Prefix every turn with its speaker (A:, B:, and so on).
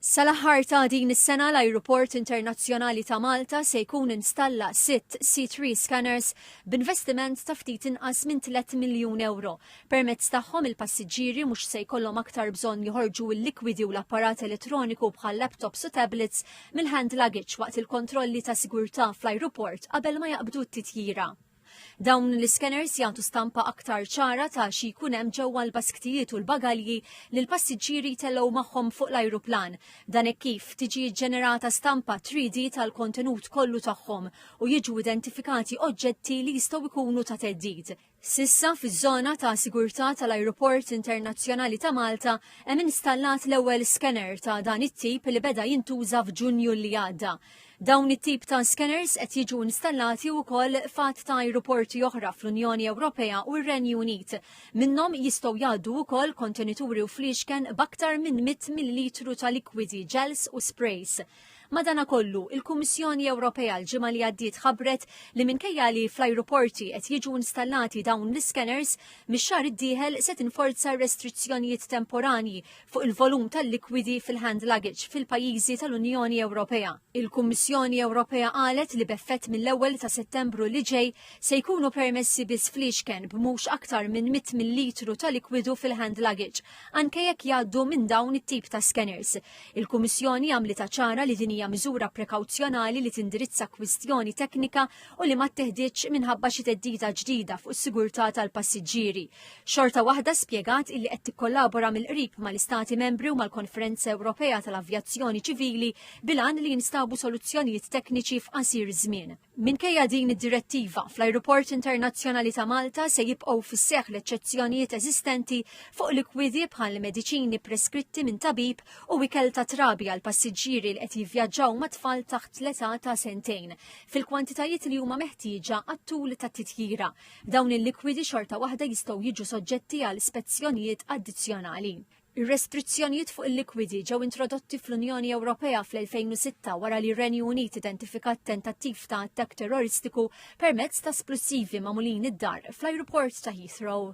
A: Sal-aħħar ta' din is-sena l-Ajruport Internazzjonali ta' Malta se jkun installa 6 C3 scanners b'investiment ta' ftit inqas minn 3 miljun euro. Permezz tagħhom il-passiġġieri mhux se jkollhom aktar bżonn joħorġu l-likwidi u l-apparat elettroniku bħal laptops u tablets mill-hand luggage waqt il-kontrolli ta' sigurtà fl-ajruport qabel ma jaqbdu t-titjira. Dawn l-scanners jagħtu stampa aktar ċara ta' xi jkun hemm ġewwa l-basktijiet u l-bagalji li l-passiġġieri tellgħu magħhom fuq l-ajruplan. Dan hekk kif tiġi ġenerata stampa 3D tal-kontenut kollu tagħhom u jiġu identifikati oġġetti li jistgħu jkunu ta' theddid. Sissa fiż-żona ta' sigurtà tal-Ajruport Internazzjonali ta' Malta hemm installat l-ewwel scanner ta' dan it-tip li beda jintuża f'Ġunju li għadda. Dawn it-tip ta' scanners qed jiġu installati wkoll f'għadd ta' ajruporti oħra fl-Unjoni Ewropea u r-Renju Unit. Minnhom jistgħu jgħaddu wkoll kontenituri u fliexken b'aktar minn 100 millilitru ta' likwidi, gels u sprays. Madanakollu, il-Kummissjoni Ewropea l-ġimgħa li għaddiet ħabbret li minkejja li fl-ajruporti qed jiġu installati dawn l-scanners mix-xahar id-dieħel se tinforza restrizzjonijiet temporanji fuq il-volum tal-likwidi fil-hand luggage fil-pajjiżi tal-Unjoni Ewropea. Il-Kummissjoni Ewropea qalet li b'effett mill-ewwel ta' Settembru li ġej se jkunu permessi biss fliexken b'mhux aktar minn 100 millilitru ta' likwidu fil-hand luggage, anke jekk jgħaddu minn dawn it-tip ta' scanners. Il-Kummissjoni għamlet ċara li din hija miżura prekawzjonali li tindirizza kwistjoni teknika u li ma teħdiġ minħabba xi teddida ġdida fuq is-sigurtà tal-passiġġieri. Xorta waħda spjegat illi qed tikkollabora mill-qrib mal-Istati Membri u mal-Konferenza Ewropea tal-Avjazzjoni Ċivili bilan li jinstabu soluzzjonijiet tekniċi f'qasir żmien. Minkejja din id-direttiva fl-Ajruport Internazzjonali ta' Malta se jibqgħu fis-seħħ l-eċċezzjonijiet eżistenti fuq likwidi bħal mediċini preskritti minn tabib u ikel ta' trabi għal passiġġieri li qed jivvjaġġaw ma' tfal taħt l-età ta' sentejn fil-kwantitajiet li huma meħtieġa għat-tul tat-titjira. Dawn il-likwidi xorta waħda jistgħu jiġu soġġetti għal ispezzjonijiet addizzjonali. Ir-restrizzjonijiet fuq il-likwidi ġew introdotti fl-Unjoni Ewropea fl-2006 wara li r-Renju Unit identifikat tentattiv ta' attakk terroristiku permezz ta' splussivi magħmulin id-dar fl-ajruport ta' Heathrow.